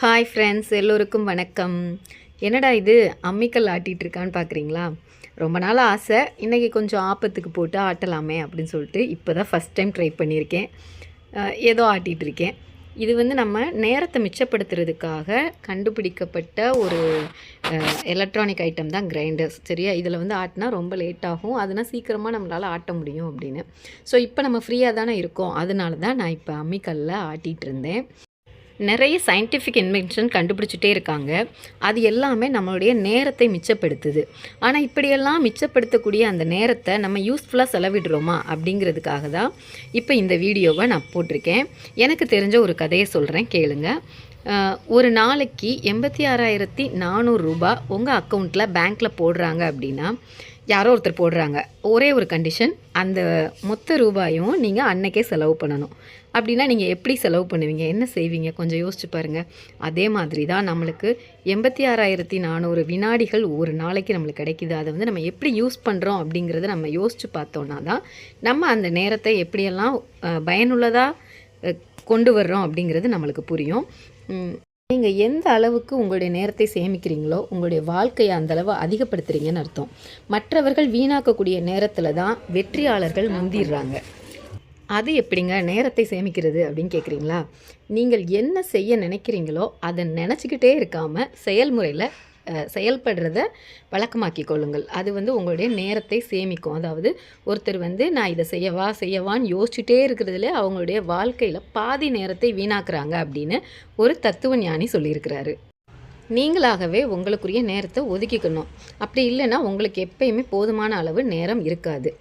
Hi friends, எல்லோருக்கும் வணக்கம். என்னடா இது அம்மிக்கல் ஆட்டிகிட்டு இருக்கான்னு பார்க்குறீங்களா? ரொம்ப நாள் ஆசை, இன்றைக்கி கொஞ்சம் ஆப்பத்துக்கு போட்டு ஆட்டலாமே அப்படின்னு சொல்லிட்டு இப்போ தான் ஃபஸ்ட் டைம் ட்ரை பண்ணியிருக்கேன். ஏதோ ஆட்டிகிட்டு இருக்கேன். இது நம்ம நேரத்தை மிச்சப்படுத்துறதுக்காக கண்டுபிடிக்கப்பட்ட ஒரு எலக்ட்ரானிக் ஐட்டம் தான் கிரைண்டர்ஸ். சரியா? இதில் ஆட்டினா ரொம்ப லேட் ஆகும், அதனால் சீக்கிரமாக நம்மளால் ஆட்ட முடியும் அப்படின்னு. ஸோ இப்போ நம்ம ஃப்ரீயாக தானே இருக்கோம், அதனால தான் நான் இப்போ அம்மிக்கல்லில் ஆட்டிகிட்டு இருந்தேன். நிறைய சயின்டிஃபிக் இன்வென்ஷன் கண்டுபிடிச்சிட்டே இருக்காங்க. அது எல்லாமே நம்மளுடைய நேரத்தை மிச்சப்படுத்துது. ஆனால் இப்படியெல்லாம் மிச்சப்படுத்தக்கூடிய அந்த நேரத்தை நம்ம யூஸ்ஃபுல்லாக செலவிடுறோமா அப்படிங்கிறதுக்காக தான் இப்போ இந்த வீடியோவை நான் போட்டிருக்கேன். எனக்கு தெரிஞ்ச ஒரு கதையை சொல்கிறேன், கேளுங்க. ஒரு நாளைக்கு 86,400 ரூபா உங்கள் அக்கௌண்ட்டில் பேங்க்கில் போடுறாங்க அப்படின்னா, யாரோ ஒருத்தர் போடுறாங்க. ஒரே ஒரு கண்டிஷன், அந்த மொத்த ரூபாயும் நீங்கள் அன்னைக்கே செலவு பண்ணணும். அப்படின்னா நீங்கள் எப்படி செலவு பண்ணுவீங்க, என்ன செய்வீங்க, கொஞ்சம் யோசிச்சு பாருங்கள். அதே மாதிரி தான் நம்மளுக்கு 86,400 வினாடிகள் ஒரு நாளைக்கு நம்மளுக்கு கிடைக்கிது. அதை நம்ம எப்படி யூஸ் பண்ணுறோம் அப்படிங்கிறத நம்ம யோசித்து பார்த்தோன்னா தான் நம்ம அந்த நேரத்தை எப்படியெல்லாம் பயனுள்ளதாக கொண்டு வர்றோம் அப்படிங்கிறது நம்மளுக்கு புரியும். நீங்கள் எந்த அளவுக்கு உங்களுடைய நேரத்தை சேமிக்கிறீங்களோ உங்களுடைய வாழ்க்கையை அந்தளவு அதிகப்படுத்துகிறீங்கன்னு அர்த்தம். மற்றவர்கள் வீணாக்கக்கூடிய நேரத்தில் தான் வெற்றியாளர்கள் முந்திடுறாங்க. அது எப்படிங்க நேரத்தை சேமிக்கிறது அப்படின்னு கேட்குறீங்களா? நீங்கள் என்ன செய்ய நினைக்கிறீங்களோ அதை நினச்சிக்கிட்டே இருக்காமல் செயல்முறையில் செயல்படுறத வழக்கமாக்கி கொள்ளுங்கள். அது உங்களுடைய நேரத்தை சேமிக்கும். அதாவது ஒருத்தர் நான் இதை செய்யவான்னு யோசிச்சுட்டே இருக்கிறதுல அவங்களுடைய வாழ்க்கையில் பாதி நேரத்தை வீணாக்குறாங்க அப்படின்னு ஒரு தத்துவ ஞானி சொல்லியிருக்கிறாரு. நீங்களாகவே உங்களுக்குரிய நேரத்தை ஒதுக்கிக்கணும். அப்படி இல்லைன்னா உங்களுக்கு எப்பயுமே போதுமான அளவு நேரம் இருக்காது.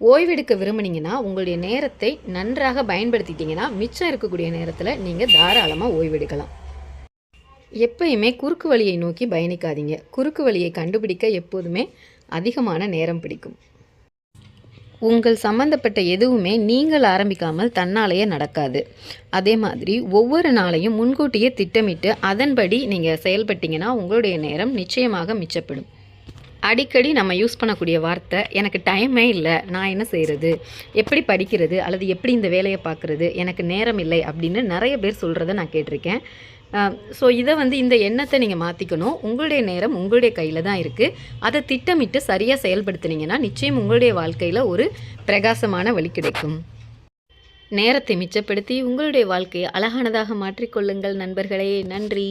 ஓய்வெடுக்க விரும்புனீங்கன்னா உங்களுடைய நேரத்தை நன்றாக பயன்படுத்திட்டீங்கன்னா மிச்சம் இருக்கக்கூடிய நேரத்தில் நீங்கள் தாராளமாக ஓய்வெடுக்கலாம். எப்பயுமே குறுக்கு வழியை நோக்கி பயணிக்காதீங்க. குறுக்கு வழியை கண்டுபிடிக்க எப்போதுமே அதிகமான நேரம் பிடிக்கும். உங்கள் சம்பந்தப்பட்ட எதுவுமே நீங்கள் ஆரம்பிக்காமல் தன்னாலேயே நடக்காது. அதே மாதிரி ஒவ்வொரு நாளையும் முன்கூட்டியே திட்டமிட்டு அதன்படி நீங்கள் செயல்பட்டீங்கன்னா உங்களுடைய நேரம் நிச்சயமாக மிச்சப்படும். அடிக்கடி நம்ம யூஸ் பண்ணக்கூடிய வார்த்தை, எனக்கு டைமே இல்லை, நான் என்ன செய்கிறது, எப்படி படிக்கிறது, அல்லது எப்படி இந்த வேலையை பார்க்குறது, எனக்கு நேரம் இல்லை அப்படின்னு நிறைய பேர் சொல்கிறத நான் கேட்டிருக்கேன். ஸோ இதை இந்த எண்ணத்தை நீங்கள் மாற்றிக்கணும். உங்களுடைய நேரம் உங்களுடைய கையில் தான் இருக்குது. அதை திட்டமிட்டு சரியாக செயல்படுத்தினீங்கன்னா நிச்சயம் உங்களுடைய வாழ்க்கையில் ஒரு பிரகாசமான வழி கிடைக்கும். நேரத்தை மிச்சப்படுத்தி உங்களுடைய வாழ்க்கையை அழகானதாக மாற்றிக்கொள்ளுங்கள் நண்பர்களே. நன்றி.